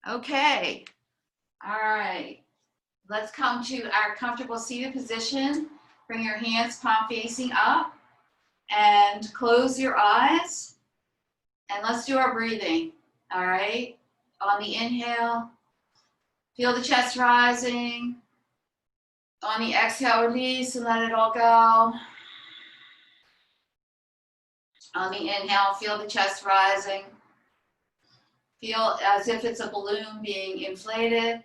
Okay. All right. Let's come to our comfortable seated position. Bring your hands palm facing up and close your eyes. And let's do our breathing. All right. On the inhale, feel the chest rising. On the exhale, release and let it all go. On the inhale, feel the chest rising. Feel as if it's a balloon being inflated.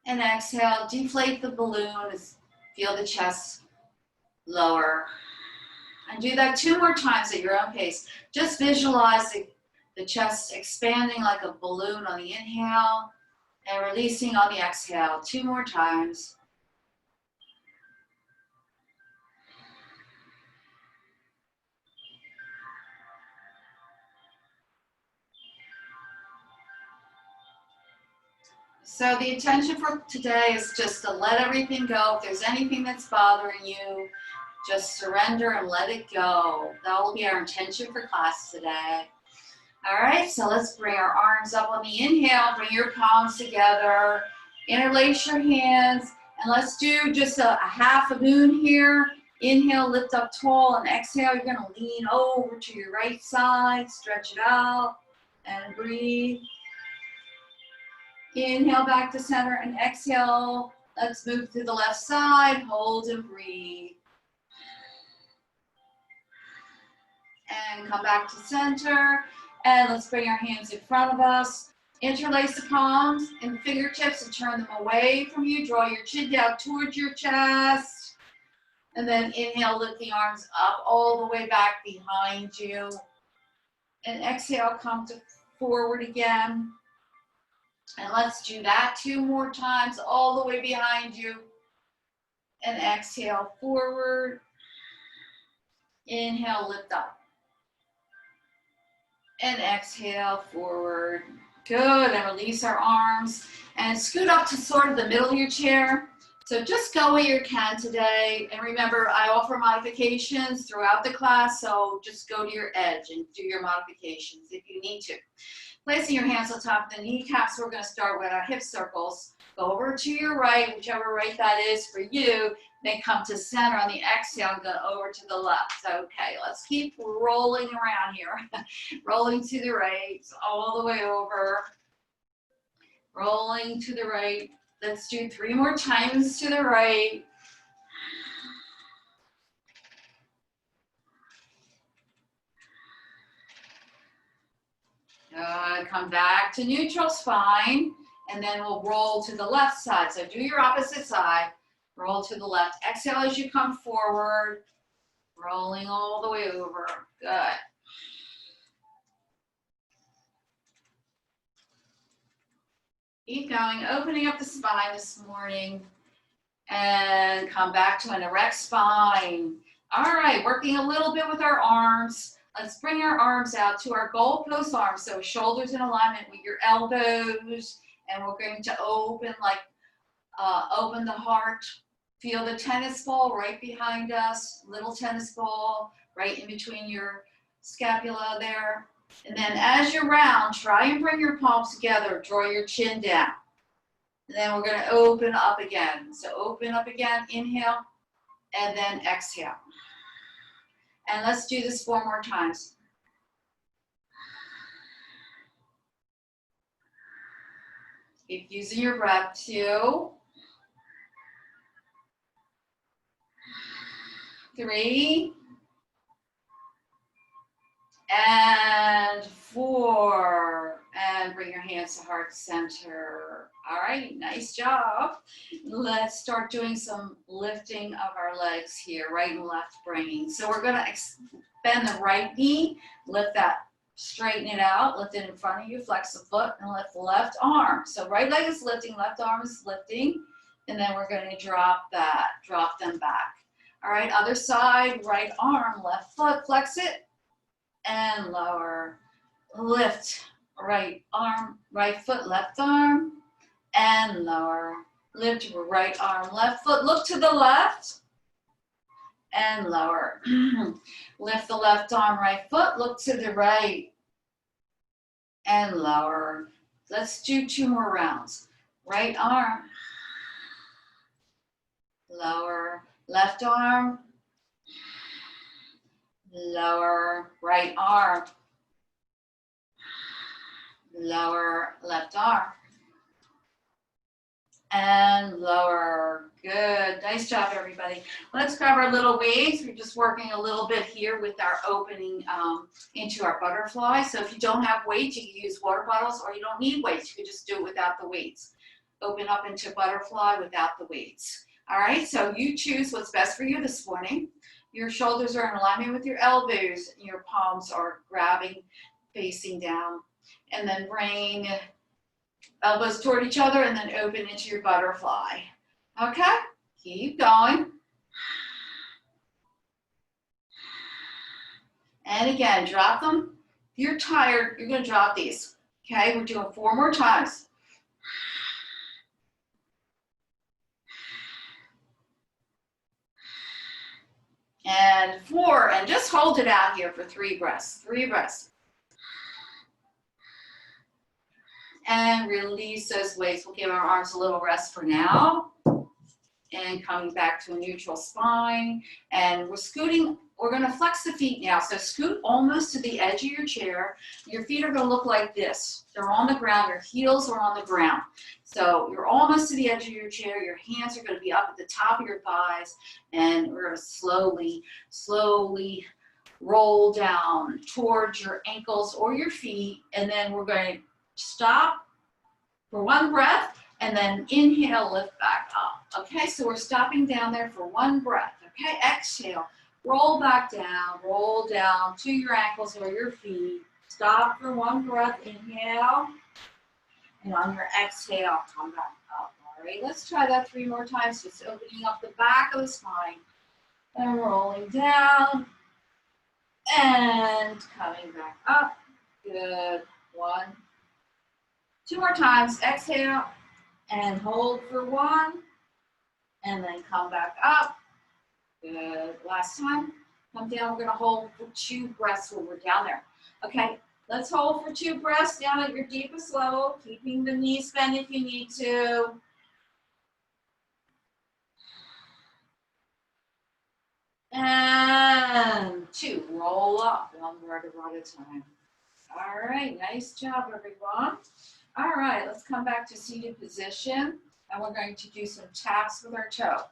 And exhale, deflate the balloon. Feel the chest lower. And do that 2 more times at your own pace. Just visualize the chest expanding like a balloon on the inhale and releasing on the exhale. 2 more times. So the intention for today is just to let everything go. If there's anything that's bothering you, just surrender and let it go. That will be our intention for class today. All right, so let's bring our arms up on the inhale. Bring your palms together. Interlace your hands. And let's do just a half a moon here. Inhale, lift up tall. And exhale, you're going to lean over to your right side. Stretch it out and breathe. Inhale back to center and exhale. Let's move to the left side. Hold and breathe. And come back to center. And let's bring our hands in front of us. Interlace the palms and fingertips and turn them away from you. Draw your chin down towards your chest. And then inhale, lift the arms up all the way back behind you. And exhale, come to forward again. And let's do that 2 more times, all the way behind you. And exhale, forward. Inhale, lift up. And exhale, forward. Good, and release our arms. And scoot up to sort of the middle of your chair. So just go where you can today. And remember, I offer modifications throughout the class, so just go to your edge and do your modifications if you need to. Placing your hands on top of the kneecaps, we're going to start with our hip circles. Go over to your right, whichever right that is for you. Then come to center on the exhale and go over to the left. Okay, let's keep rolling around here. Rolling to the right, all the way over. Rolling to the right. Let's do 3 more times to the right. Come back to neutral spine, and then we'll roll to the left side. So do your opposite side, roll to the left. Exhale as you come forward, rolling all the way over. Good. Keep going, opening up the spine this morning, and come back to an erect spine. All right, working a little bit with our arms. Let's bring our arms out to our goalpost arms. So shoulders in alignment with your elbows. And we're going to open open the heart. Feel the tennis ball right behind us. Little tennis ball right in between your scapula there. And then as you round, try and bring your palms together. Draw your chin down. And then we're going to open up again. So open up again. Inhale. And then exhale. And let's do this 4 more times. Keep using your breath. 2, 3, and 4. And bring your hands to heart center. All right, nice job. Let's start doing some lifting of our legs here, right and left bringing. So we're gonna bend the right knee, lift that, straighten it out, lift it in front of you, flex the foot, and lift the left arm. So right leg is lifting, left arm is lifting, and then we're gonna drop them back. All right, other side, right arm, left foot, flex it, and lower, lift. Right arm, right foot, left arm, and lower. Lift right arm, left foot, look to the left, and lower. Lift the left arm, right foot, look to the right, and lower. Let's do 2 more rounds. Right arm, lower, left arm, lower, right arm, lower, left arm, and lower. Good. Nice job, everybody. Let's grab our little weights. We're just working a little bit here with our opening into our butterfly. So if you don't have weights, you can use water bottles, or you don't need weights. You can just do it without the weights. Open up into butterfly without the weights. All right, so you choose what's best for you this morning. Your shoulders are in alignment with your elbows, and your palms are grabbing, facing down. And then bring elbows toward each other and then open into your butterfly. Okay, keep going. And again, drop them. If you're tired, you're going to drop these. Okay, we're doing 4 more times. And 4, and just hold it out here for 3 breaths. 3 breaths. And release those weights. We'll give our arms a little rest for now. And coming back to a neutral spine. And we're scooting, we're gonna flex the feet now. So scoot almost to the edge of your chair. Your feet are gonna look like this. They're on the ground, your heels are on the ground. So you're almost to the edge of your chair. Your hands are gonna be up at the top of your thighs. And we're gonna slowly, slowly roll down towards your ankles or your feet. And then we're going to stop for 1 breath. And then inhale, lift back up. Okay, so we're stopping down there for 1 breath. Okay, exhale, roll back down, roll down to your ankles or your feet. Stop for 1 breath, inhale. And on your exhale, come back up. All right, let's try that 3 more times. Just opening up the back of the spine and rolling down and coming back up. Good. 1. 2 more times. Exhale. And hold for 1, and then come back up. Good. Last time. Come down. We're going to hold for 2 breaths when we're down there. Okay, let's hold for 2 breaths down at your deepest level, keeping the knees bent if you need to. And 2. Roll up 1 vertebra at a time. All right, nice job, everyone. All right, let's come back to seated position, and we're going to do some taps with our toe.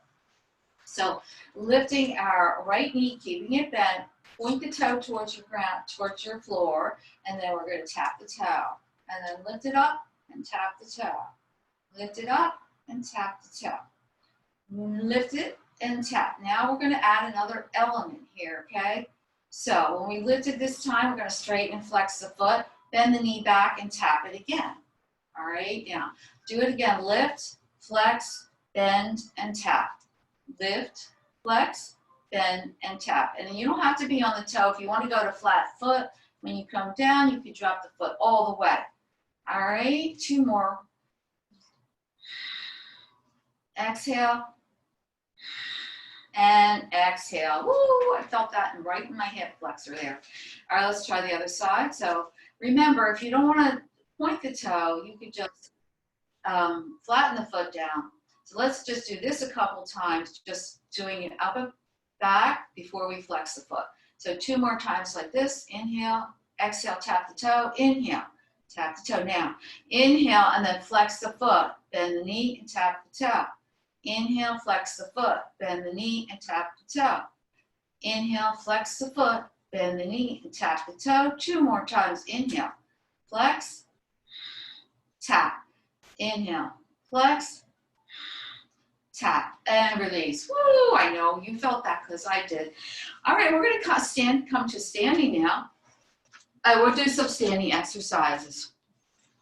So lifting our right knee, keeping it bent, point the toe towards your ground, towards your floor, and then we're going to tap the toe. And then lift it up and tap the toe. Lift it up and tap the toe. Lift it and tap. Now we're going to add another element here, okay? So when we lift it this time, we're going to straighten and flex the foot, bend the knee back, and tap it again. All right, now do it again. Lift, flex, bend, and tap. Lift, flex, bend, and tap. And you don't have to be on the toe. If you want to go to flat foot, when you come down, you can drop the foot all the way. All right, 2 more. Exhale. And exhale. Woo, I felt that right in my hip flexor there. All right, let's try the other side. So remember, if you don't want to point the toe, you could just flatten the foot down. So let's just do this a couple times, just doing it up and back before we flex the foot. So 2 more times like this. Inhale, exhale, tap the toe, inhale, tap the toe. Now, inhale and then flex the foot, bend the knee and tap the toe. Inhale, flex the foot, bend the knee and tap the toe. Inhale, flex the foot, bend the knee and tap the toe. 2 more times. Inhale, flex, tap. Inhale, flex, tap, and release. Woo, I know you felt that because I did. All right, we're going to come to standing now. We'll do some standing exercises.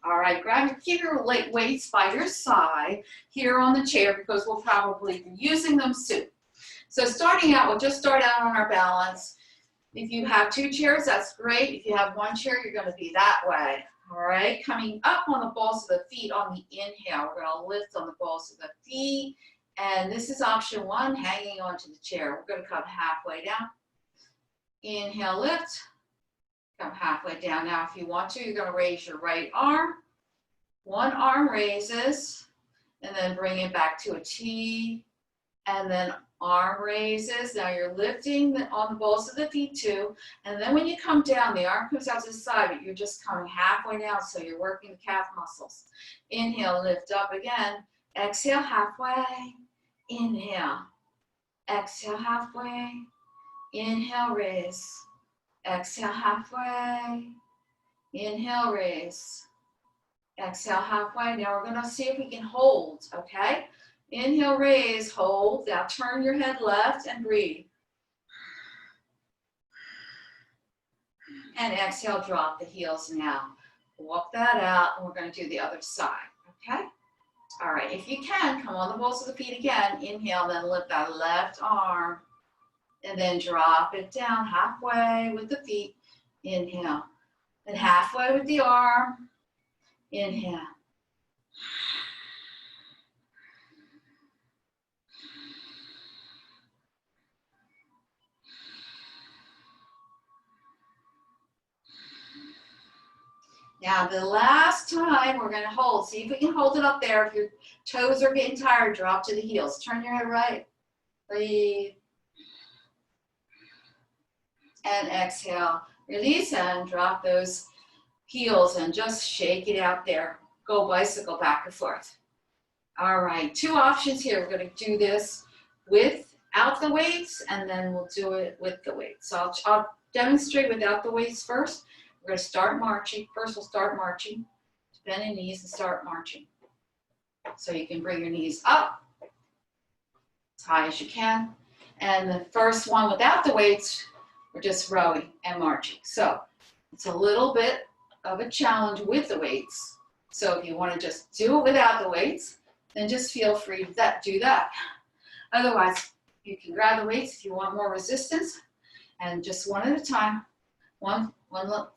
All right, keep your weights by your side here on the chair because we'll probably be using them soon. So starting out, we'll just start out on our balance. If you have 2 chairs, that's great. If you have 1 chair, you're going to be that way. All right, coming up on the balls of the feet on the inhale. We're going to lift on the balls of the feet. And this is option 1, hanging onto the chair. We're going to come halfway down. Inhale, lift. Come halfway down. Now, if you want to, you're going to raise your right arm One arm raises, and then bring it back to a T, and then arm raises. Now you're lifting on the balls of the feet too. And then when you come down, the arm comes out to the side, but you're just coming halfway down, so you're working the calf muscles. Inhale, lift up again. Exhale, halfway. Inhale. Exhale, halfway. Inhale, raise. Exhale, halfway. Inhale, raise. Exhale, halfway. Now we're going to see if we can hold, okay? Inhale, raise, hold. Now turn your head left and breathe. And exhale, drop the heels now. Walk that out, and we're going to do the other side, okay? All right, if you can, come on the balls of the feet again. Inhale, then lift that left arm, and then drop it down halfway with the feet. Inhale. And halfway with the arm. Inhale. Now the last time we're going to hold. See if we can hold it up there. If your toes are getting tired, drop to the heels. Turn your head right. Breathe. And exhale. Release and drop those heels and just shake it out there. Go bicycle back and forth. All right, 2 options here. We're going to do this without the weights, and then we'll do it with the weights. So I'll demonstrate without the weights first. We're going to start marching. First, we'll start marching. Bend your knees and start marching. So you can bring your knees up as high as you can. And the first one without the weights, we're just rowing and marching. So it's a little bit of a challenge with the weights. So if you want to just do it without the weights, then just feel free to do that. Otherwise, you can grab the weights if you want more resistance, and just one at a time. One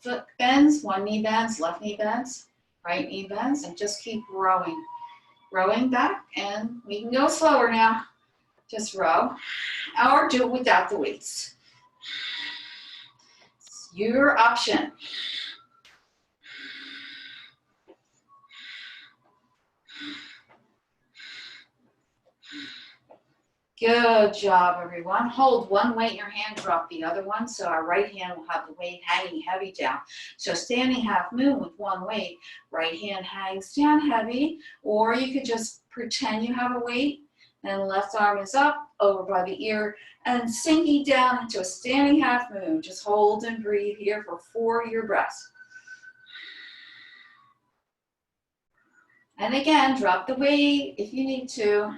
foot bends, one knee bends, left knee bends, right knee bends, and just keep rowing. Rowing back, and we can go slower now. Just row, or do it without the weights. It's your option. Good job, everyone. Hold one weight in your hand, drop the other one, so our right hand will have the weight hanging heavy down. So standing half moon with one weight, right hand hangs down heavy, or you could just pretend you have a weight, and left arm is up, over by the ear, and sinking down into a standing half moon. Just hold and breathe here for 4 of your breaths. And again, drop the weight if you need to.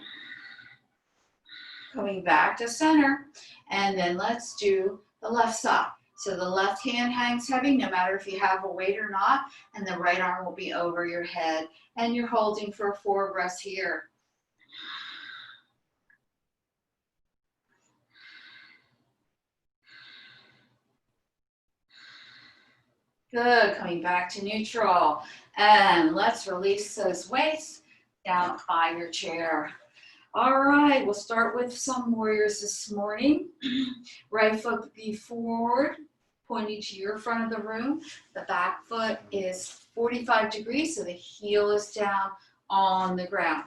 Coming back to center, and then let's do the left side. So the left hand hangs heavy, no matter if you have a weight or not, and the right arm will be over your head, and you're holding for 4 breaths here. Good, coming back to neutral, and let's release those weights down by your chair. All right, we'll start with some warriors this morning. Right foot be forward, pointing to your front of the room. The back foot is 45 degrees, so the heel is down on the ground.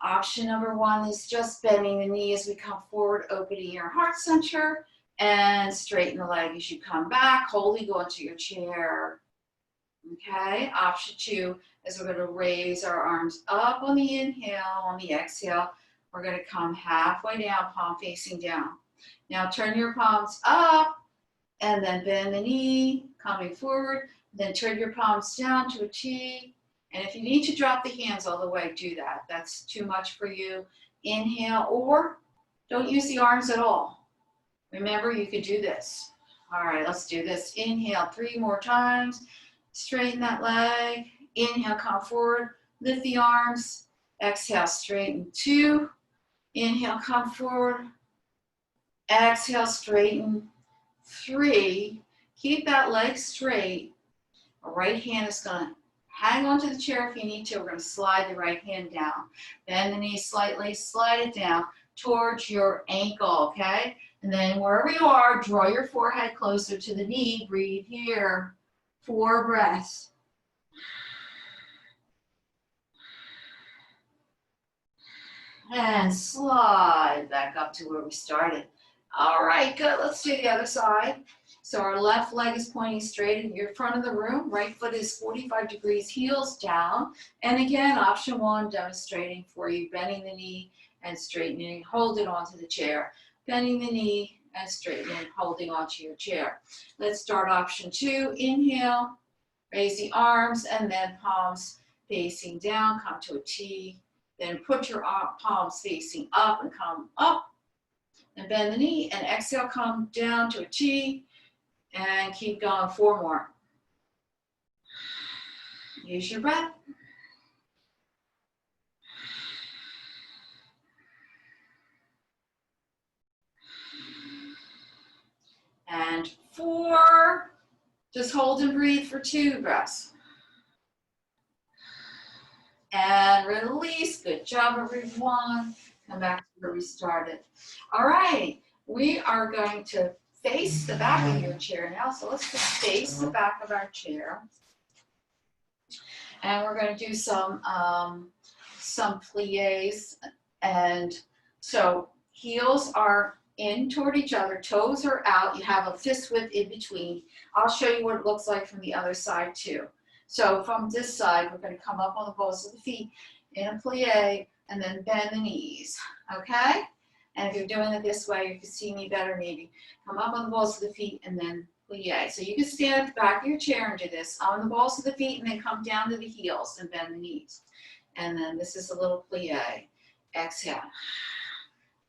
Option number 1 is just bending the knee as we come forward, opening your heart center, and straighten the leg as you come back, holding onto your chair. Okay, option 2 is we're going to raise our arms up on the inhale, on the exhale. We're going to come halfway down, palm facing down. Now turn your palms up and then bend the knee, coming forward. Then turn your palms down to a T. And if you need to drop the hands all the way, do that. That's too much for you. Inhale, or don't use the arms at all. Remember, you could do this. All right, let's do this. Inhale 3 more times. Straighten that leg. Inhale, come forward. Lift the arms. Exhale, straighten 2. Inhale, come forward. Exhale, straighten 3. Keep that leg straight. Our right hand is going to hang onto the chair if you need to. We're going to slide the right hand down. Bend the knee slightly, slide it down towards your ankle, okay? And then wherever you are, draw your forehead closer to the knee. Breathe here. 4 breaths. And slide back up to where we started. All right, good. Let's do the other side. So our left leg is pointing straight in your front of the room. Right foot is 45 degrees, heels down. And again, option one, demonstrating for you, bending the knee and straightening, hold it onto the chair. Bending the knee and straightening, holding onto your chair. Let's start option two. Inhale, raise the arms, and then palms facing down, come to a T. Then put your palms facing up and come up. And bend the knee, and exhale, come down to a T, and keep going. 4 more. Use your breath. And 4. Just hold and breathe for 2 breaths. And release. Good job, everyone. Come back to where we started. All right, we are going to face the back of your chair now. So let's just face the back of our chair. And we're going to do some plies. And so heels are in toward each other, toes are out. You have a fist width in between. I'll show you what it looks like from the other side too. So from this side, we're going to come up on the balls of the feet in a plie and then bend the knees, okay? And if you're doing it this way, you can see me better maybe. Come up on the balls of the feet and then plie. So you can stand at the back of your chair and do this on the balls of the feet and then come down to the heels and bend the knees. And then this is a little plie. Exhale.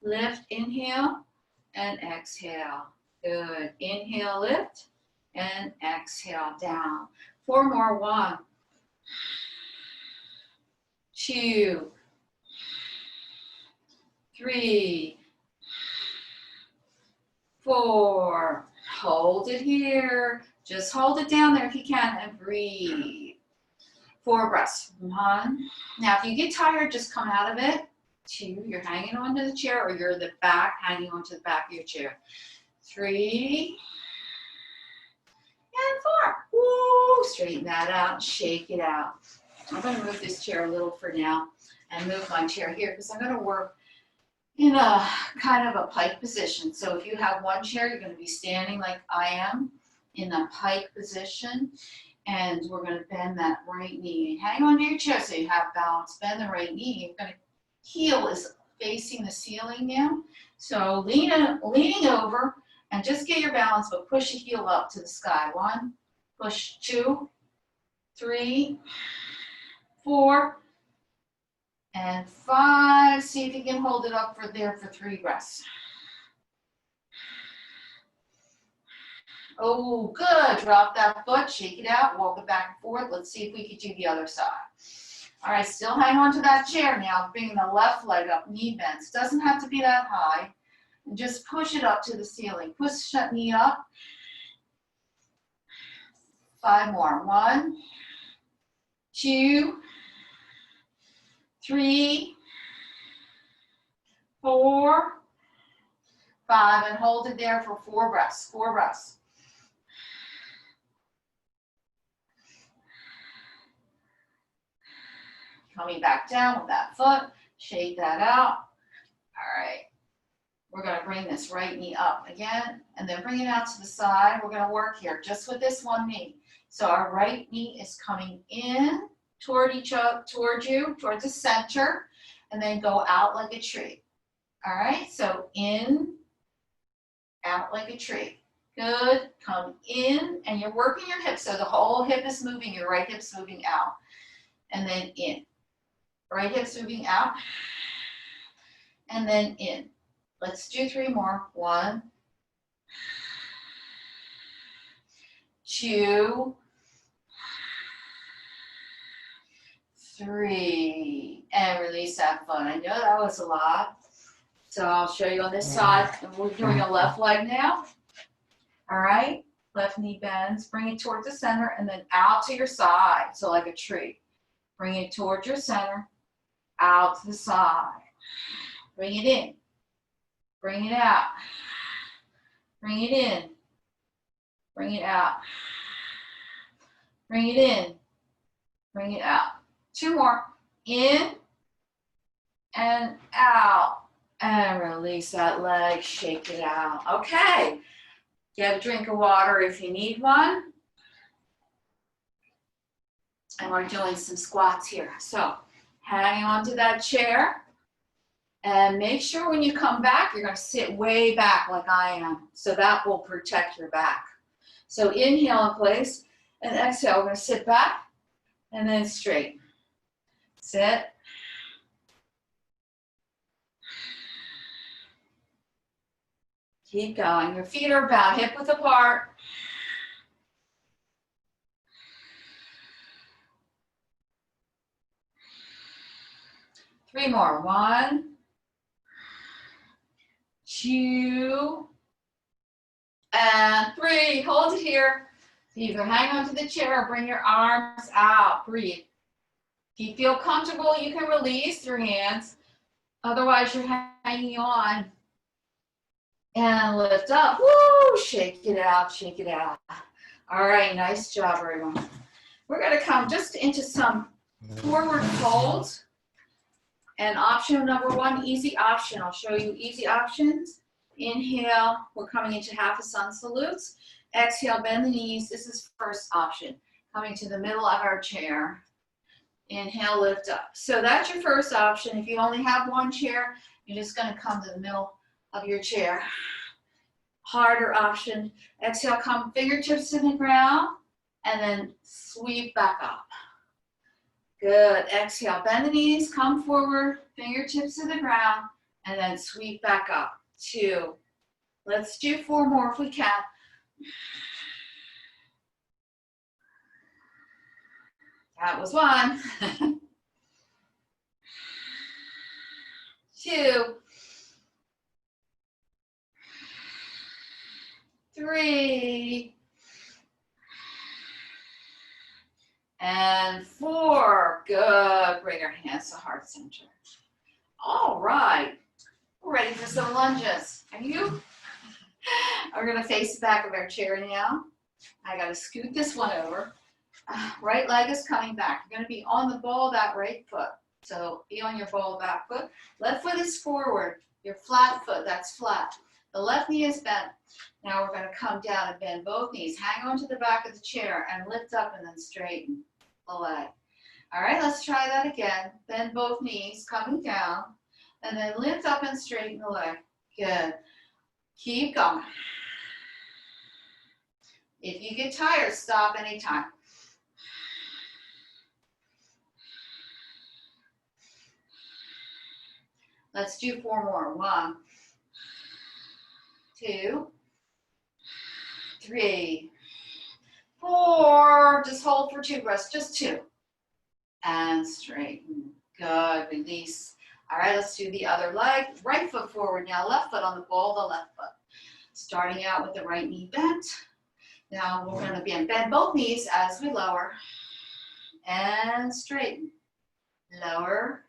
Lift, inhale, and exhale. Good. Inhale, lift, and exhale, down. 4 more. 1, 2, 3, 4. Hold it here. Just hold it down there if you can and breathe. 4 breaths. 1. Now, if you get tired, just come out of it. 2, you're hanging onto the chair, or you're the back, hanging onto the back of your chair. 3, and 4. Woo, straighten that out, shake it out. I'm going to move this chair a little for now and move my chair here because I'm going to work in a kind of a pike position. So if you have one chair, you're going to be standing like I am in a pike position. And we're going to bend that right knee. Hang on to your chair so you have balance. Bend the right knee. You're going to heel is facing the ceiling now. So leaning over and just get your balance, but push the heel up to the sky. 1, push 2, 3, 4, and 5. See if you can hold it up for 3 breaths. Oh, good. Drop that foot, shake it out, walk it back and forth. Let's see if we can do the other side. All right, still hang on to that chair now, bringing the left leg up, knee bends. Doesn't have to be that high. And just push it up to the ceiling. Push that knee up. 5 more. 1, 2, 3, 4, 5, and hold it there for 4 breaths. 4 breaths. Coming back down with that foot, shake that out. All right, we're going to bring this right knee up again, and then bring it out to the side. We're going to work here just with this one knee. So our right knee is coming in toward you, towards the center, and then go out like a tree. All right, so in, out like a tree. Good, come in, and you're working your hips, so the whole hip is moving, your right hip's moving out, and then in. Right hip's moving out, and then in. Let's do 3 more. 1, 2, 3, and release that foot. I know that was a lot, so I'll show you on this side. And we're doing a left leg now. All right, left knee bends, bring it towards the center, and then out to your side, so like a tree. Bring it towards your center, out to the side. Bring it in. Bring it out. Bring it in. Bring it out. Bring it in. Bring it out. 2 more. In and out. And release that leg, shake it out. Okay, get a drink of water if you need one. And we're doing some squats here. So hang on to that chair. And make sure when you come back, you're gonna sit way back like I am. So that will protect your back. So inhale in place and exhale. We're gonna sit back and then straight. Sit. Keep going. Your feet are about hip width apart. Three more. 1, 2, and 3. Hold it here. Either hang onto the chair or bring your arms out. Breathe. If you feel comfortable, you can release your hands. Otherwise, you're hanging on. And lift up. Woo! Shake it out, shake it out. All right, nice job, everyone. We're going to come just into some forward folds. And option number 1, easy option. I'll show you easy options. Inhale, we're coming into half a sun salutes. Exhale, bend the knees. This is first option. Coming to the middle of our chair. Inhale, lift up. So that's your first option. If you only have one chair, you're just going to come to the middle of your chair. Harder option. Exhale, come fingertips to the ground, and then sweep back up. Good. Exhale, bend the knees, come forward, fingertips to the ground, and then sweep back up. 2. Let's do 4 more if we can. That was 1. 2. 3. And 4. Good. Bring our hands to heart center. All right. We're ready for some lunges. Are you? We're going to face the back of our chair now. I got to scoot this one over. Right leg is coming back. You're going to be on the ball of that right foot. So be on your ball of that foot. Left foot is forward. Your flat foot, that's flat. The left knee is bent. Now we're going to come down and bend both knees. Hang on to the back of the chair and lift up and then straighten the leg. All right, let's try that again. Bend both knees, coming down, and then lift up and straighten the leg. Good. Keep going. If you get tired, stop anytime. Let's do 4 more. 1, 2, 3, 4. Just hold for 2 breaths, just 2. And straighten. Good. Release. All right, let's do the other leg. Right foot forward now, left foot on the ball of the left foot. Starting out with the right knee bent. Now we're going to bend both knees as we lower. And straighten. Lower.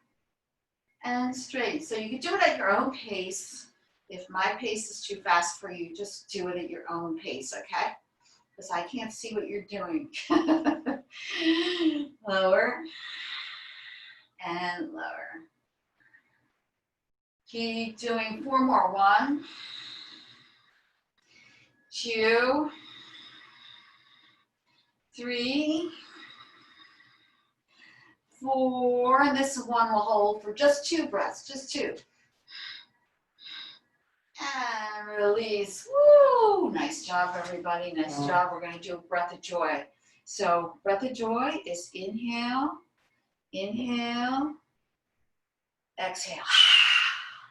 And straighten. So you can do it at your own pace. If my pace is too fast for you, just do it at your own pace, okay? Because I can't see what you're doing. Lower. And lower. Keep doing 4 more. 1, 2, 3, 4. And this one will hold for just 2 breaths, just 2. And release. Woo! Nice job, everybody. Nice job. We're going to do a breath of joy. So breath of joy is inhale, inhale, exhale.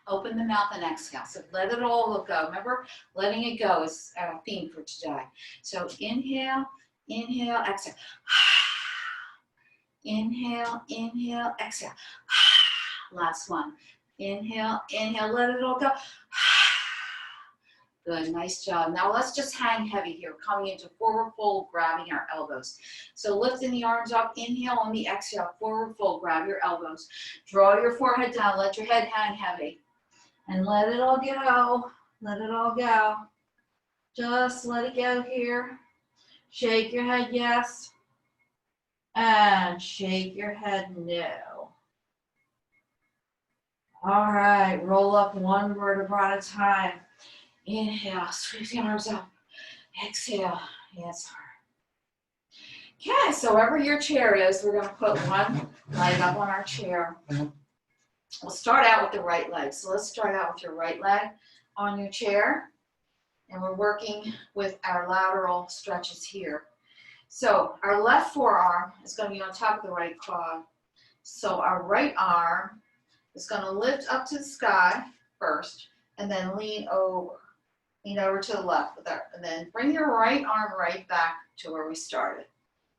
Open the mouth and exhale. So let it all go. Remember, letting it go is our theme for today. So inhale, inhale, exhale. Inhale, inhale, exhale. Last one. Inhale, inhale, let it all go. Good, nice job. Now let's just hang heavy here, coming into forward fold, grabbing our elbows. So lifting the arms up, inhale on the exhale, forward fold, grab your elbows. Draw your forehead down, let your head hang heavy. And let it all go, let it all go. Just let it go here. Shake your head yes, and shake your head no. All right, roll up one vertebra at a time. Inhale, sweep the arms up. Exhale, hands hard. Okay, so wherever your chair is, we're going to put one leg up on our chair. We'll start out with the right leg. So let's start out with your right leg on your chair. And we're working with our lateral stretches here. So our left forearm is going to be on top of the right quad. So our right arm is going to lift up to the sky first, and then lean over. Lean over to the left with our, and then bring your right arm right back to where we started.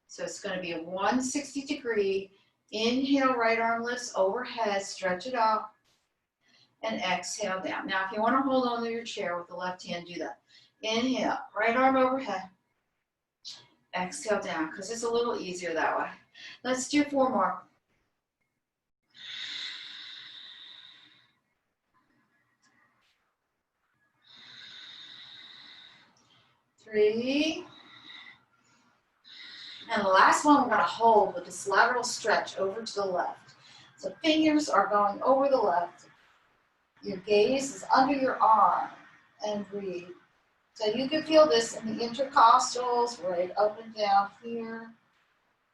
So it's going to be a 160-degree. Inhale, right arm lifts overhead, stretch it out, and exhale down. Now, if you want to hold on to your chair with the left hand, do that. Inhale, right arm overhead. Exhale down, because it's a little easier that way. Let's do 4 more. 3. And the last one we're going to hold with this lateral stretch over to the left. So fingers are going over the left. Your gaze is under your arm, and breathe. So you can feel this in the intercostals, right up and down here,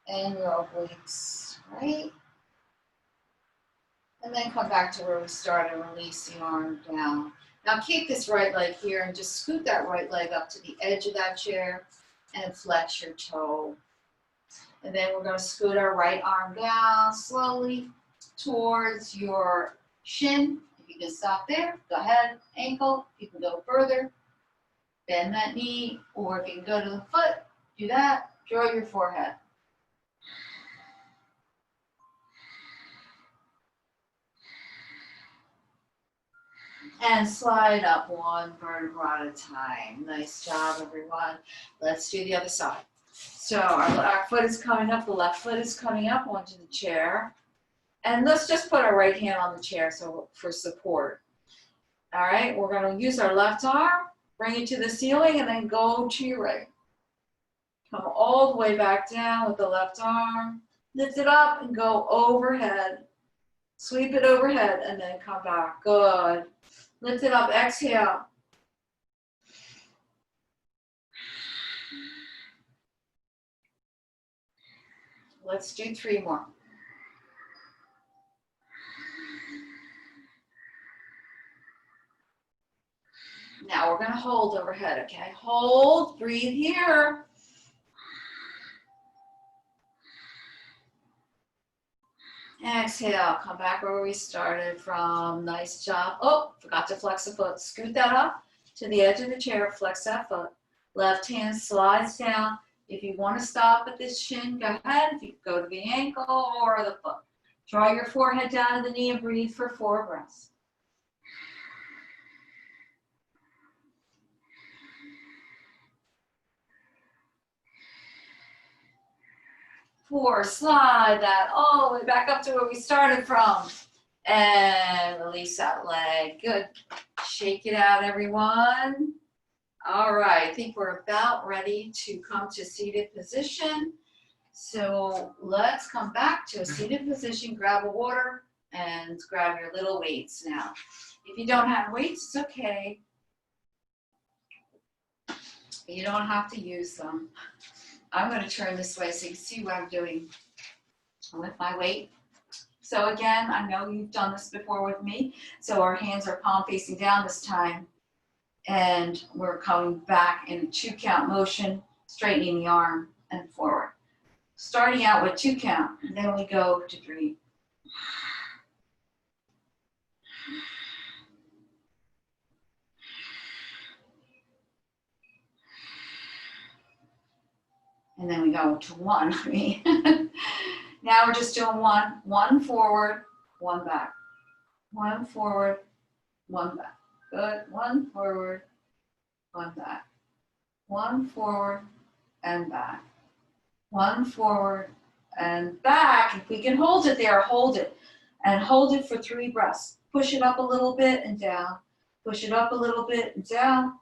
and your obliques, right? And then come back to where we started, release the arm down. Now keep this right leg here and just scoot that right leg up to the edge of that chair and flex your toe. And then we're going to scoot our right arm down slowly towards your shin. If you can stop there, go ahead. Ankle, you can go further. Bend that knee, or if you can go to the foot, do that. Draw your forehead. And slide up one vertebra at a time. Nice job, everyone. Let's do the other side. So our foot is coming up, the left foot is coming up onto the chair. And let's just put our right hand on the chair for support. All right, we're going to use our left arm, bring it to the ceiling, and then go to your right. Come all the way back down with the left arm. Lift it up and go overhead. Sweep it overhead and then come back. Good. Lift it up, exhale. Let's do 3 more. Now we're going to hold overhead, okay? Hold, breathe here. Exhale, come back where we started from. Nice job. Oh, forgot to flex the foot. Scoot that up to the edge of the chair, flex that foot. Left hand slides down. If you want to stop at this shin, go ahead. If you go to the ankle or the foot. Draw your forehead down to the knee and breathe for 4 breaths. Slide that all the way back up to where we started from. And release that leg. Good. Shake it out, everyone. All right, I think we're about ready to come to seated position. So let's come back to a seated position, grab a water, and grab your little weights now. If you don't have weights, it's okay. You don't have to use them. I'm going to turn this way so you can see what I'm doing with my weight. So again, I know you've done this before with me. So our hands are palm facing down this time. And we're coming back in a 2-count motion, straightening the arm and forward. Starting out with 2 count, and then we go to 3. And then we go to 1. Now we're just doing 1. 1 forward, 1 back. 1 forward, 1 back. Good. 1 forward, 1 back. 1 forward and back. 1 forward and back. If we can hold it there, hold it. And hold it for 3 breaths. Push it up a little bit and down. Push it up a little bit and down.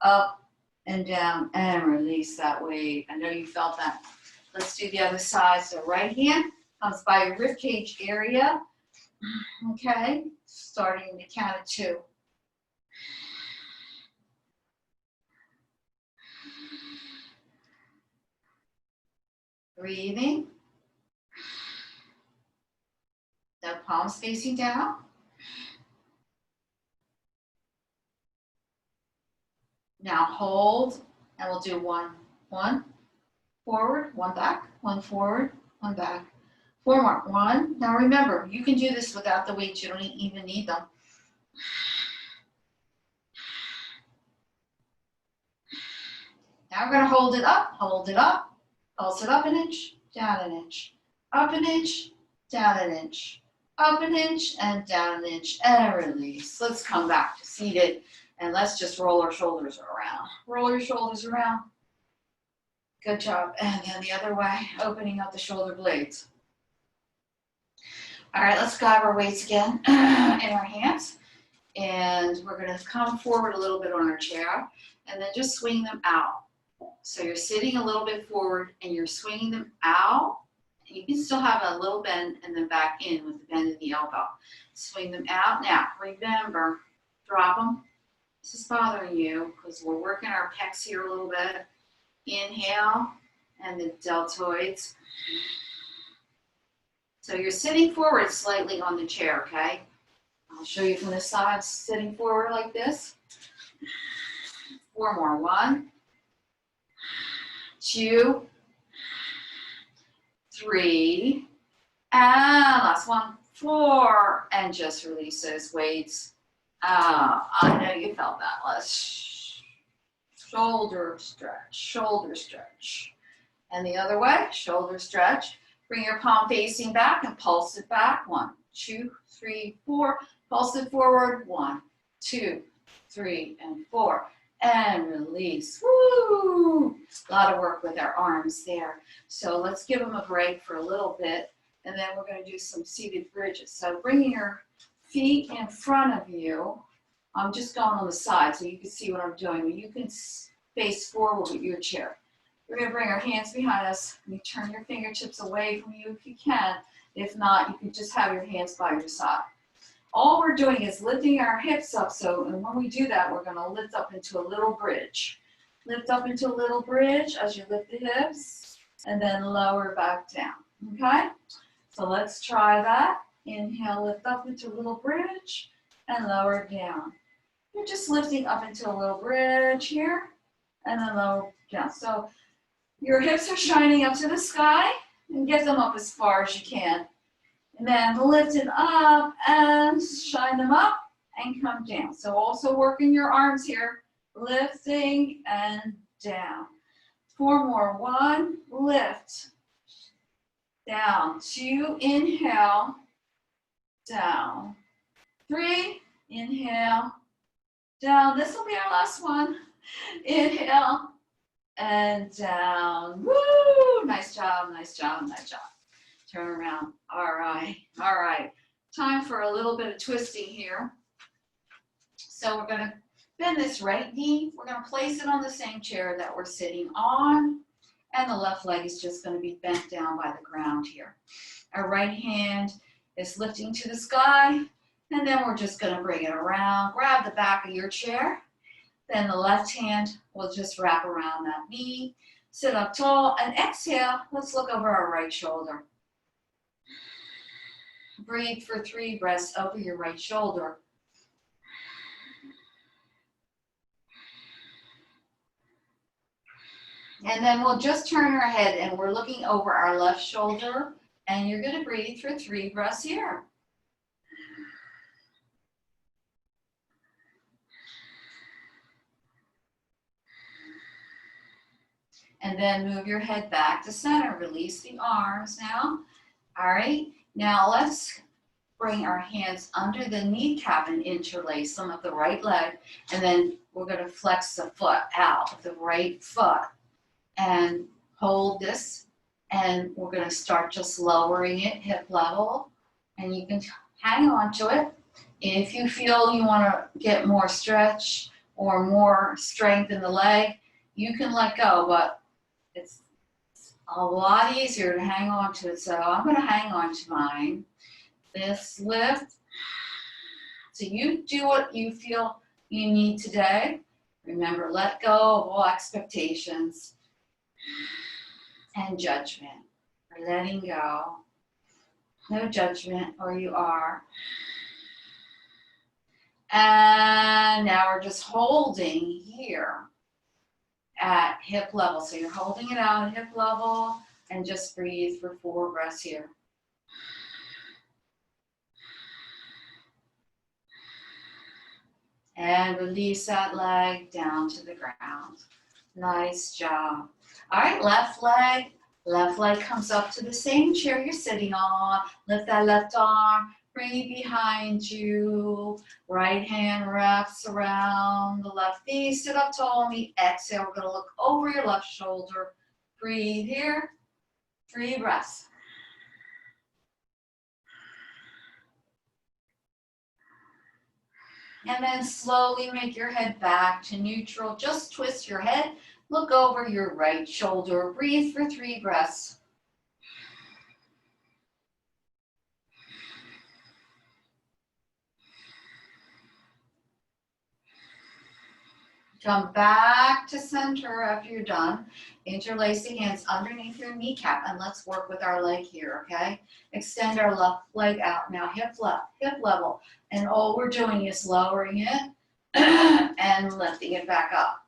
Up and down. And release that weight. I know you felt that. Let's do the other side. So right hand comes by your rib cage area. Okay, starting to count of 2. Breathing. The palms facing down. Now hold, and we'll do 1, 1, forward, 1 back, 1 forward, 1 back. 4 more, 1. Now remember, you can do this without the weights, you don't even need them. Now we're gonna hold it up, pulse it up an inch, down an inch, up an inch, down an inch, up an inch, and down an inch, and release. Let's come back to seated, and let's just roll our shoulders around. Roll your shoulders around. Good job. And then the other way, opening up the shoulder blades. All right, let's grab our weights again in our hands. And we're gonna come forward a little bit on our chair, and then just swing them out. So you're sitting a little bit forward, and you're swinging them out. You can still have a little bend, and then back in with the bend in the elbow. Swing them out. Now, remember, drop them. This is bothering you because we're working our pecs here a little bit. Inhale, and the deltoids. So you're sitting forward slightly on the chair, okay? I'll show you from the side, sitting forward like this. 4 more, 1, 2, 3, and last one, 4, and just release those weights. I know you felt that. Let's shoulder stretch. And the other way, shoulder stretch. Bring your palm facing back and pulse it back. 1, 2, 3, 4. Pulse it forward. 1, 2, 3, and 4. And release. Woo! A lot of work with our arms there. So let's give them a break for a little bit. And then we're going to do some seated bridges. So bringing your feet in front of you. I'm just going on the side so you can see what I'm doing. You can face forward with your chair. We're going to bring our hands behind us. You turn your fingertips away from you if you can. If not, you can just have your hands by your side. All we're doing is lifting our hips up. So, and when we do that, we're going to lift up into a little bridge. Lift up into a little bridge as you lift the hips, and then lower back down. Okay? So let's try that. Inhale, lift up into a little bridge, and lower down. You're just lifting up into a little bridge here, and then lower down. So your hips are shining up to the sky, and get them up as far as you can. And then lift it up and shine them up and come down. So also working your arms here, lifting and down. 4 more, 1, lift, down, 2, inhale, down, 3, inhale, down. This will be our last one. Inhale and down. Woo! Nice job, nice job, nice job. Turn around. All right, all right. Time for a little bit of twisting here. So we're going to bend this right knee. We're going to place it on the same chair that we're sitting on. And the left leg is just going to be bent down by the ground here. Our right hand is lifting to the sky. And then we're just going to bring it around. Grab the back of your chair. Then the left hand will just wrap around that knee. Sit up tall and exhale. Let's look over our right shoulder. Breathe for 3 breaths over your right shoulder. And then we'll just turn our head and we're looking over our left shoulder. And you're going to breathe for 3 breaths here. And then move your head back to center. Release the arms now. All right. Now let's bring our hands under the kneecap and interlace them of the right leg. And then we're going to flex the foot out of the right foot. And hold this. And we're going to start just lowering it hip level. And you can hang on to it. If you feel you want to get more stretch or more strength in the leg, you can let go. But it's a lot easier to hang on to it. So I'm going to hang on to mine. This lift. So you do what you feel you need today. Remember, let go of all expectations and judgment. We're letting go. No judgment, or you are. And now we're just holding here at hip level. So you're holding it out at hip level and just breathe for 4 breaths here. And release that leg down to the ground. Nice job. All right, left leg. Left leg comes up to the same chair you're sitting on. Lift that left arm. Bring it behind you. Right hand wraps around the left knee. Sit up tall on me. Exhale. We're going to look over your left shoulder. Breathe here. 3 breaths. And then slowly make your head back to neutral. Just twist your head. Look over your right shoulder. Breathe for 3 breaths. Come back to center after you're done. Interlace the hands underneath your kneecap, and let's work with our leg here, okay? Extend our left leg out. Now hip level. And all we're doing is lowering it and lifting it back up,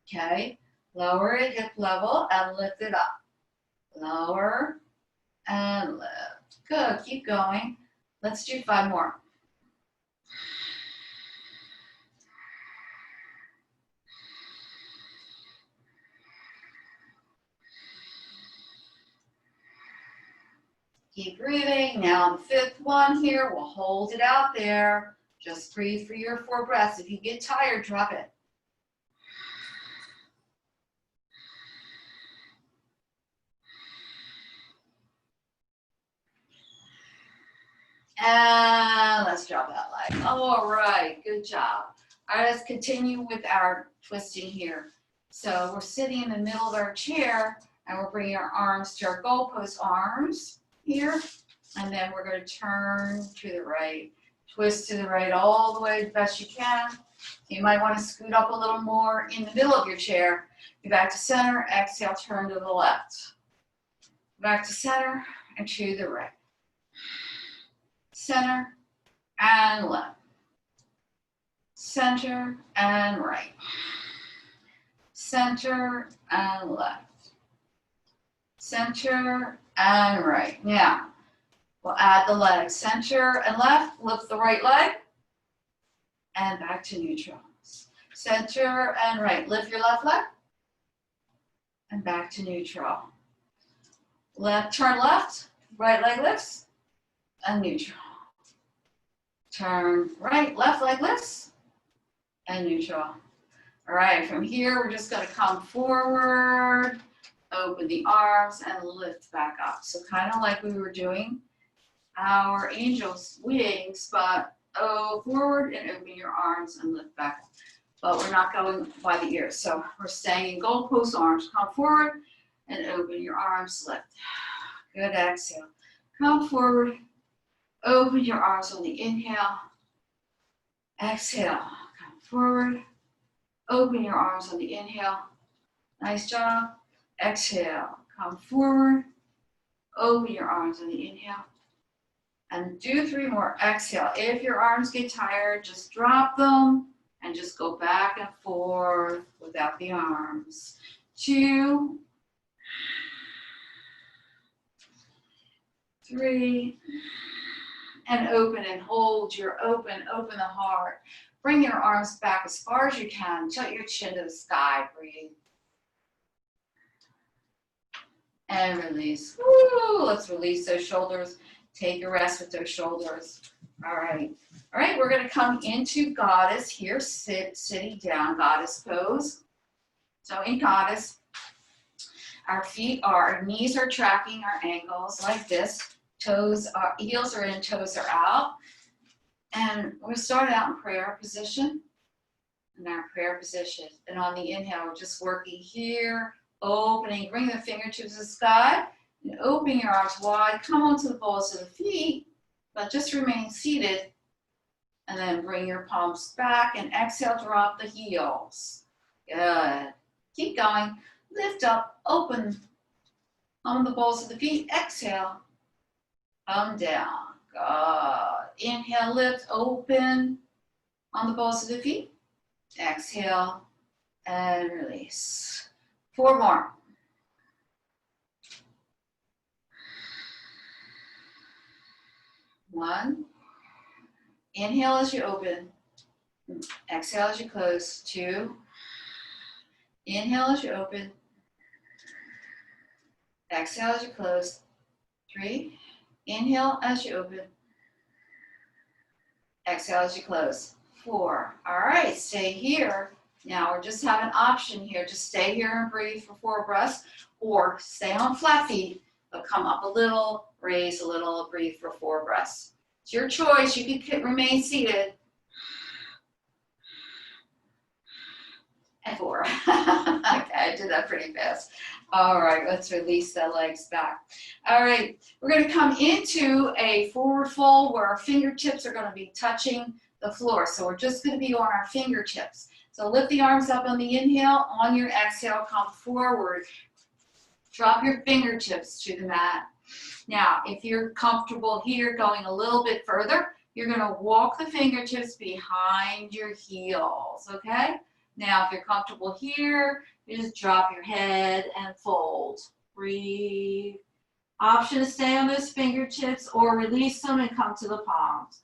okay? Lower it hip level and lift it up. Lower and lift. Good, keep going. Let's do 5 more. Keep breathing. Now the 5th one here, we'll hold it out there. Just breathe for your 4 breaths. If you get tired, drop it. And let's drop that leg. All right, good job. All right, let's continue with our twisting here. So we're sitting in the middle of our chair, and we're bringing our arms to our goalpost arms here. And then we're going to turn to the right. Twist to the right all the way as best you can. You might want to scoot up a little more in the middle of your chair. Go back to center. Exhale, turn to the left. Back to center and to the right. Center and left. Center and right. Center and left. Center and right. Now, we'll add the legs. Center and left. Lift the right leg. And back to neutral. Center and right. Lift your left leg. And back to neutral. Left, turn left. Right leg lifts. And neutral. Turn right, left leg lifts, and neutral. All right, from here, we're just gonna come forward, open the arms, and lift back up. So kind of like we were doing our angel's wings, but forward and open your arms and lift back up. But we're not going by the ears. So we're staying in goalpost arms. Come forward and open your arms, lift. Good, exhale. Come forward. Open your arms on the inhale. Exhale. Come forward. Open your arms on the inhale. Nice job. Exhale. Come forward. Open your arms on the inhale. And do 3 more. Exhale. If your arms get tired, just drop them and just go back and forth without the arms. 2, 3. And open and hold your open the heart. Bring your arms back as far as you can. Tilt your chin to the sky. Breathe. And release. Woo! Let's release those shoulders. Take a rest with those shoulders. All right. All right, we're going to come into goddess here. Sitting down, goddess pose. So in goddess, our knees are tracking our ankles like this. Heels are in, toes are out. And we'll start out in prayer position. In our prayer position. And on the inhale, we're just working here, opening, bring the fingertips to the sky, and open your arms wide. Come onto the balls of the feet. but just remain seated. And then bring your palms back and exhale, drop the heels. Good. Keep going. Lift up, open on the balls of the feet. Exhale, come down. Good. Inhale, lift, open on the balls of the feet. Exhale and release. 4 more. 1. Inhale as you open. Exhale as you close. 2. Inhale as you open. Exhale as you close. 3. Inhale as you open. Exhale as you close. 4. All right, stay here. Now we're just having an option here. Just stay here and breathe for 4 breaths, or stay on flat feet, but come up a little, raise a little, breathe for 4 breaths. It's your choice. You can remain seated. And 4. Okay, I did that pretty fast. All right, let's release the legs back. All right, we're going to come into a forward fold where our fingertips are going to be touching the floor. So we're just going to be on our fingertips. So lift the arms up on the inhale. On your exhale, come forward. Drop your fingertips to the mat. Now, if you're comfortable here going a little bit further, you're going to walk the fingertips behind your heels, okay? Now, if you're comfortable here, you just drop your head and fold. Breathe. Option to stay on those fingertips or release them and come to the palms.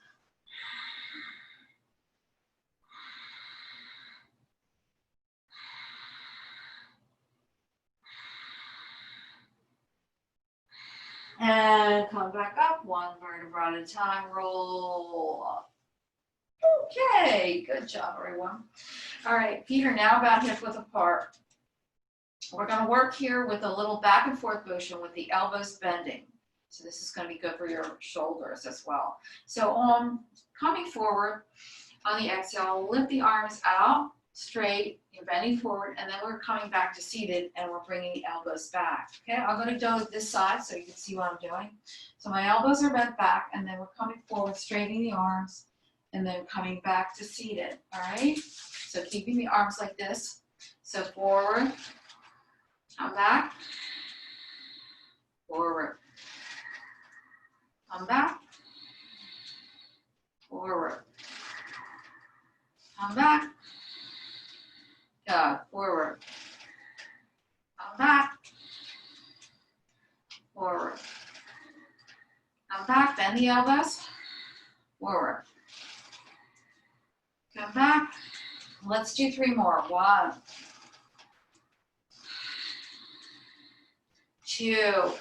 And come back up, 1 vertebra at a time, roll up. Okay, good job, everyone. All right, feet are now about hip width apart. We're going to work here with a little back and forth motion with the elbows bending. So this is going to be good for your shoulders as well. So coming forward on the exhale, lift the arms out straight, you're bending forward, and then we're coming back to seated and we're bringing the elbows back. Okay, I'm going to go this side so you can see what I'm doing. So my elbows are bent back, and then we're coming forward, straightening the arms, and then coming back to seated. All right, so keeping the arms like this. So forward, come back, forward, come back, forward, come back, forward, come back, forward, come back, bend the elbows, forward, come back. Let's do 3 more. 1, 2,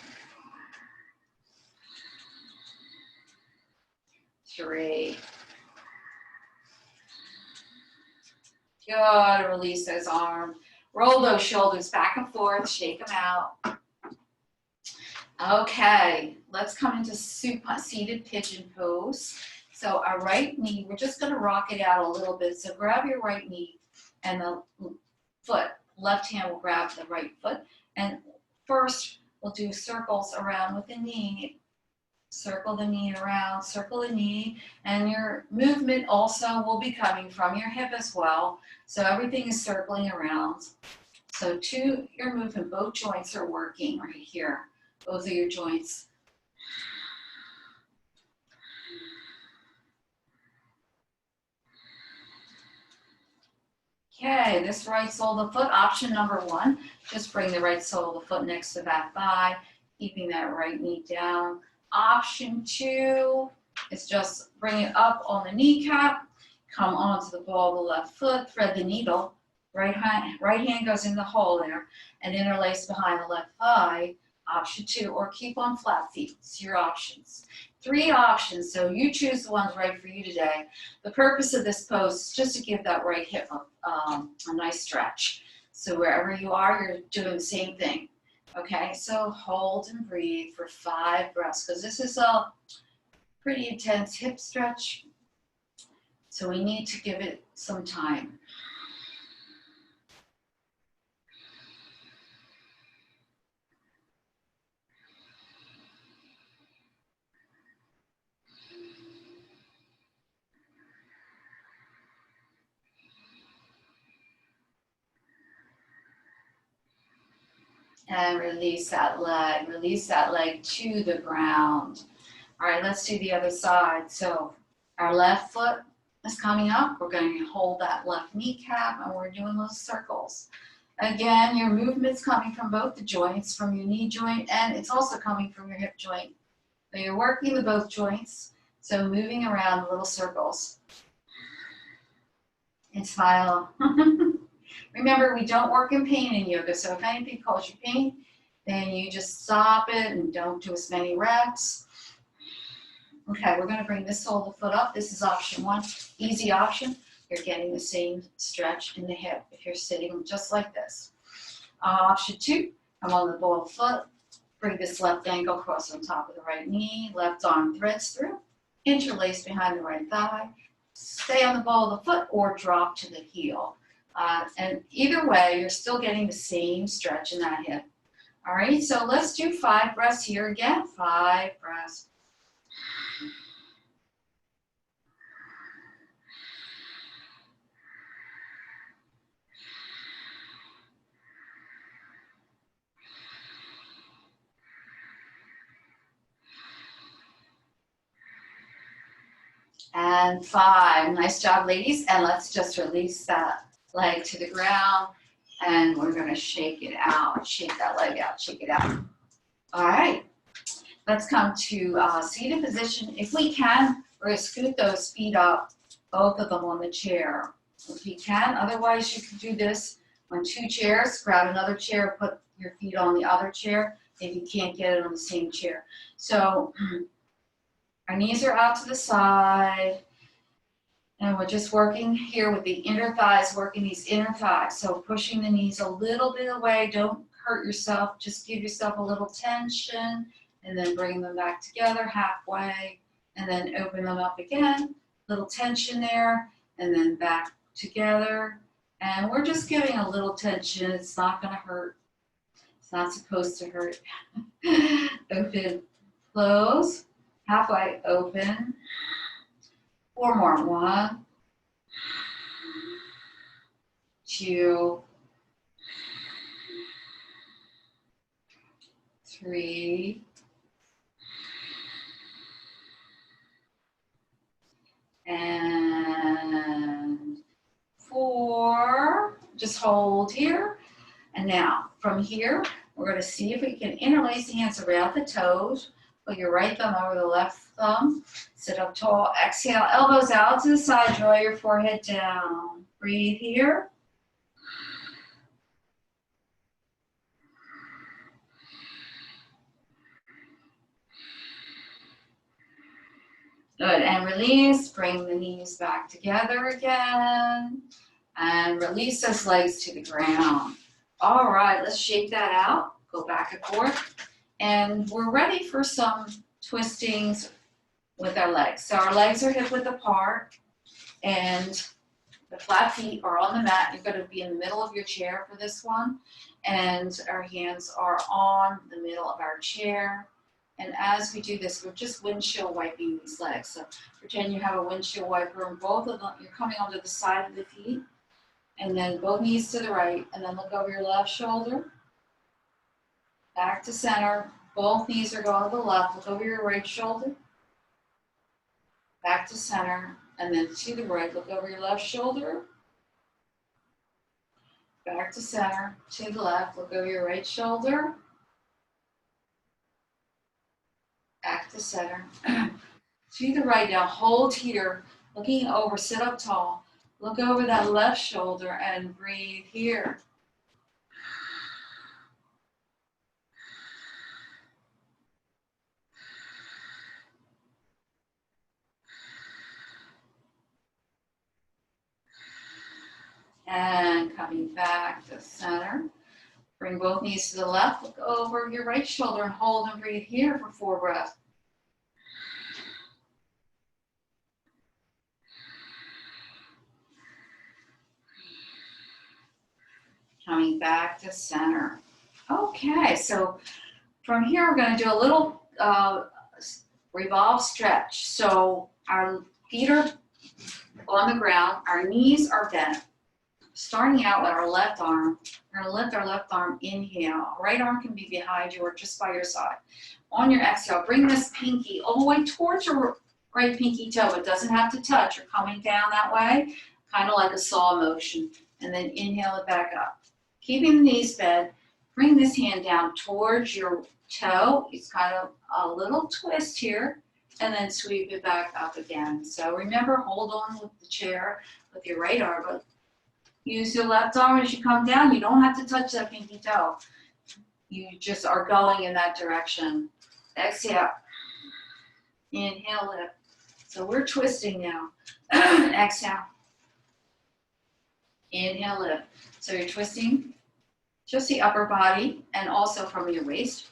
3. Good. Release those arms. Roll those shoulders back and forth. Shake them out. Okay. Let's come into seated pigeon pose. So our right knee, we're just going to rock it out a little bit. So grab your right knee and the foot. Left hand will grab the right foot. And first, we'll do circles around with the knee. Circle the knee around, circle the knee, and your movement also will be coming from your hip as well. So everything is circling around. So to your movement, both joints are working right here. Both of your joints. Okay, this right sole of the foot, option number 1. Just bring the right sole of the foot next to that thigh, keeping that right knee down. Option 2 is just bring it up on the kneecap, come onto the ball of the left foot, thread the needle, right hand goes in the hole there, and interlace behind the left thigh, option 2, or keep on flat feet. It's your options. 3 options, so you choose the ones right for you today. The purpose of this pose is just to give that right hip a nice stretch. So wherever you are, you're doing the same thing. Okay, so hold and breathe for 5 breaths, because this is a pretty intense hip stretch. So we need to give it some time. And release that leg to the ground. All right, let's do the other side. So our left foot is coming up. We're going to hold that left kneecap and we're doing those circles. Again, your movement's coming from both the joints, from your knee joint, and it's also coming from your hip joint. So you're working the both joints, so moving around little circles. And smile. Remember, we don't work in pain in yoga, so if anything causes you pain, then you just stop it and don't do as many reps. Okay, we're going to bring this whole foot up. This is option one, easy option. You're getting the same stretch in the hip if you're sitting just like this. Option two, come on the ball of the foot. Bring this left ankle across on top of the right knee. Left arm threads through. Interlace behind the right thigh. Stay on the ball of the foot or drop to the heel. And either way, you're still getting the same stretch in that hip. All right, so let's do 5 breaths here again. 5 breaths. And 5. Nice job, ladies. And let's just release that leg to the ground. And we're going to shake it out. Shake that leg out. Shake it out. All right. Let's come to seated position. If we can, we're going to scoot those feet up, both of them on the chair. If you can. Otherwise, you can do this on 2 chairs. Grab another chair, put your feet on the other chair if you can't get it on the same chair. So our knees are out to the side. And we're just working here with the inner thighs, working these inner thighs. So pushing the knees a little bit away. Don't hurt yourself. Just give yourself a little tension. And then bring them back together halfway. And then open them up again. Little tension there. And then back together. And we're just giving a little tension. It's not going to hurt. It's not supposed to hurt. Open, close. Halfway, open. 4 more. 1, 2, 3, and 4. Just hold here. And now, from here, we're going to see if we can interlace the hands around the toes. Put your right thumb over the left thumb. Sit up tall. Exhale, elbows out to the side. Draw your forehead down. Breathe here. Good, and release. Bring the knees back together again. And release those legs to the ground. All right, let's shake that out. Go back and forth. And we're ready for some twistings with our legs. So our legs are hip width apart. And the flat feet are on the mat. You're going to be in the middle of your chair for this one. And our hands are on the middle of our chair. And as we do this, we're just windshield wiping these legs. So pretend you have a windshield wiper and both of them, you're coming onto the side of the feet. And then both knees to the right. And then look over your left shoulder. Back to center. Both knees are going to the left. Look over your right shoulder. Back to center. And then to the right. Look over your left shoulder. Back to center. To the left. Look over your right shoulder. Back to center. To the right now. Hold here. Looking over. Sit up tall. Look over that left shoulder and breathe here. And coming back to center. Bring both knees to the left. Look over your right shoulder and hold and breathe here for 4 breaths. Coming back to center. Okay, so from here we're going to do a little revolve stretch. So our feet are on the ground, our knees are bent. Starting out with our left arm, we're going to lift our left arm, inhale. Right arm can be behind you or just by your side. On your exhale, bring this pinky all the way towards your right pinky toe. It doesn't have to touch. You're coming down that way, kind of like a saw motion. And then inhale it back up. Keeping the knees bent, bring this hand down towards your toe. It's kind of a little twist here, and then sweep it back up again. So remember, hold on with the chair with your right arm, but use your left arm as you come down. You don't have to touch that pinky toe. You just are going in that direction. Exhale. Inhale, lift. So we're twisting now. Exhale. Inhale, lift. So you're twisting just the upper body and also from your waist.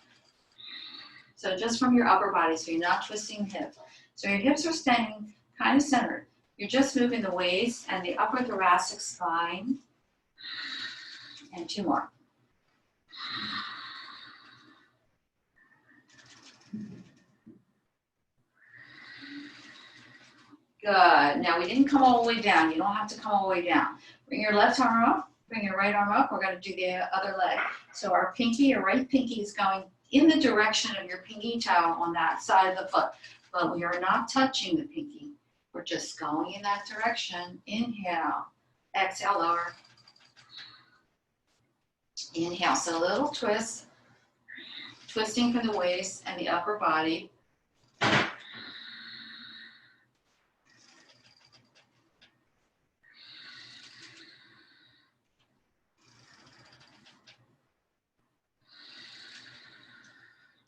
So just from your upper body, so you're not twisting the hips. So your hips are staying kind of centered. You're just moving the waist and the upper thoracic spine. And 2 more. Good. Now we didn't come all the way down. You don't have to come all the way down. Bring your left arm up. Bring your right arm up. We're going to do the other leg. So our pinky, your right pinky is going in the direction of your pinky toe on that side of the foot. But we are not touching the pinky. We're just going in that direction. Inhale. Exhale, lower. Inhale. So a little twist. Twisting from the waist and the upper body.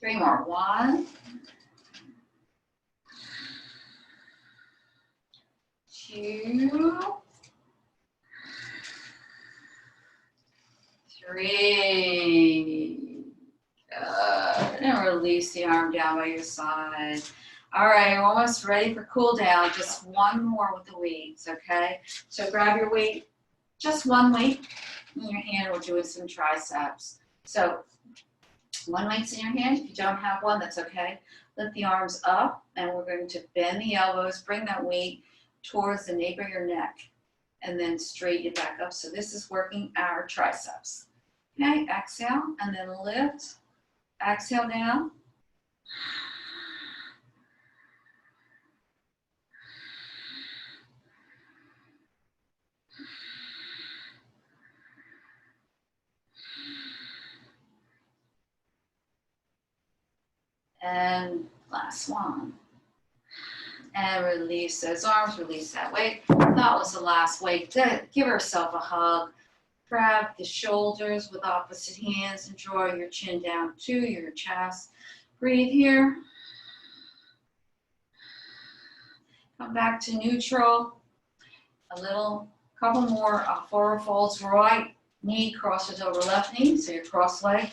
Three more. 1, 2, 3. Good. And release the arm down by your side. All right, you're almost ready for cool down. Just 1 more with the weights, okay? So grab your weight, just 1 weight in your hand. We're doing some triceps. So 1 weight's in your hand. If you don't have one, that's okay. Lift the arms up, and we're going to bend the elbows. Bring that weight towards the nape of your neck, and then straighten it back up. So this is working our triceps. Okay, exhale, and then lift. Exhale down. And last one. And release those arms, release that weight. That was the last weight. Give yourself a hug. Grab the shoulders with opposite hands and draw your chin down to your chest. Breathe here. Come back to neutral. Couple more forward folds. Right knee crosses over left knee, so your cross leg.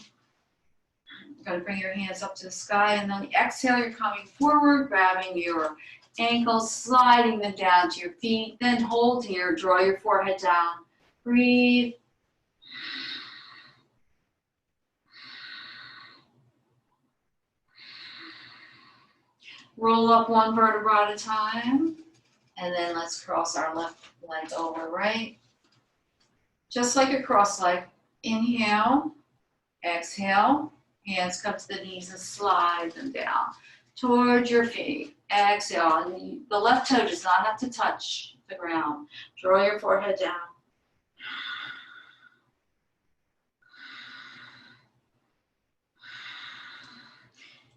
You're going to bring your hands up to the sky, and then exhale, you're coming forward, grabbing your ankles, sliding them down to your feet, then hold here, draw your forehead down. Breathe. Roll up 1 vertebra at a time, and then let's cross our left leg over, right? Just like a cross leg. Inhale, exhale, hands come to the knees and slide them down towards your feet. Exhale, and the left toe does not have to touch the ground. Draw your forehead down.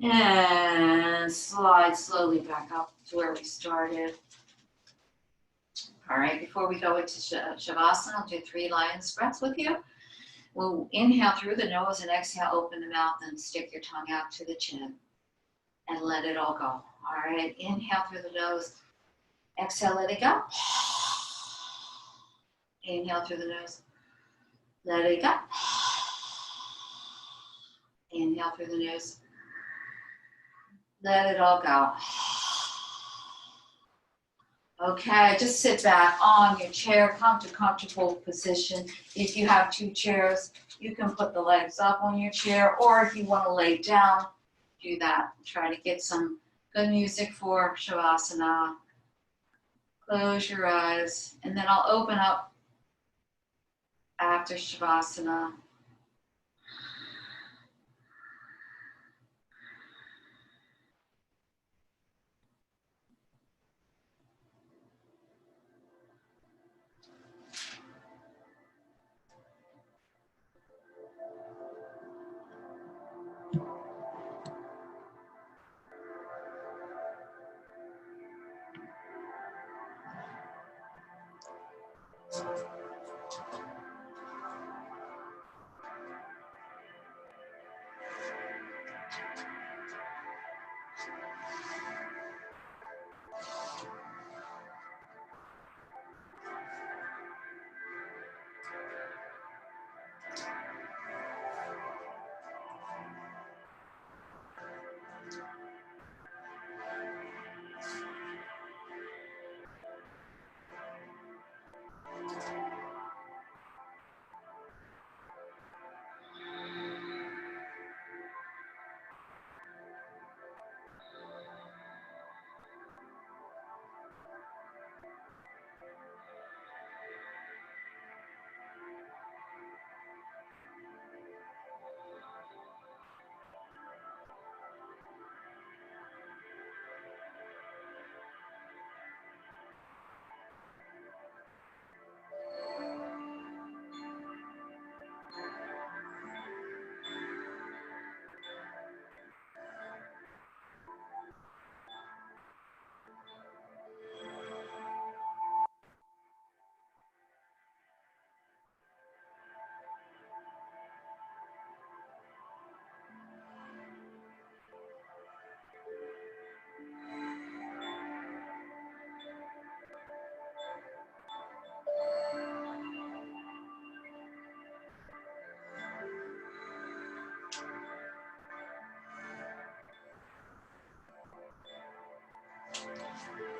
And slide slowly back up to where we started. All right, before we go into Shavasana, I'll do 3 lion's breaths with you. We'll inhale through the nose and exhale, open the mouth and stick your tongue out to the chin and let it all go. All right, inhale through the nose, exhale, let it go. Inhale through the nose, let it go. Inhale through the nose, let it all go. Okay, just sit back on your chair, come to comfortable position. If you have 2 chairs, you can put the legs up on your chair, or if you want to lay down, do that. Try to get some good music for Shavasana. Close your eyes, and then I'll open up after Shavasana.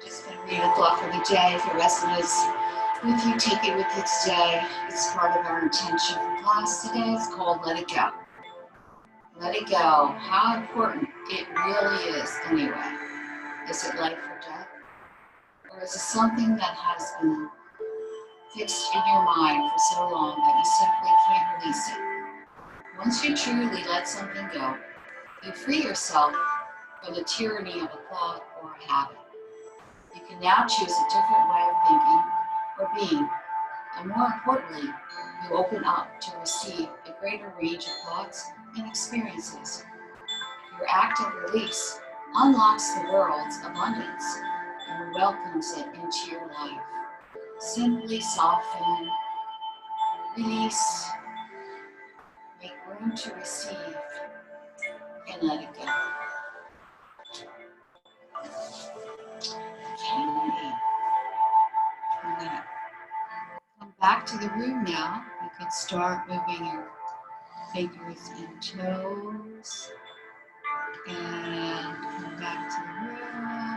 Just going to read a thought for the day. If it resonates with you, take it with you today. It's part of our intention for class today. It's called Let It Go. Let it go. How important it really is anyway. Is it life or death? Or is it something that has been fixed in your mind for so long that you simply can't release it? Once you truly let something go, you free yourself from the tyranny of a thought or a habit. You can now choose a different way of thinking or being, and more importantly, you open up to receive a greater range of thoughts and experiences. Your act of release unlocks the world's abundance and welcomes it into your life. Simply soften, release, make room to receive, and let it go. Okay. I'm going to come back to the room now. You can start moving your fingers and toes. And come back to the room.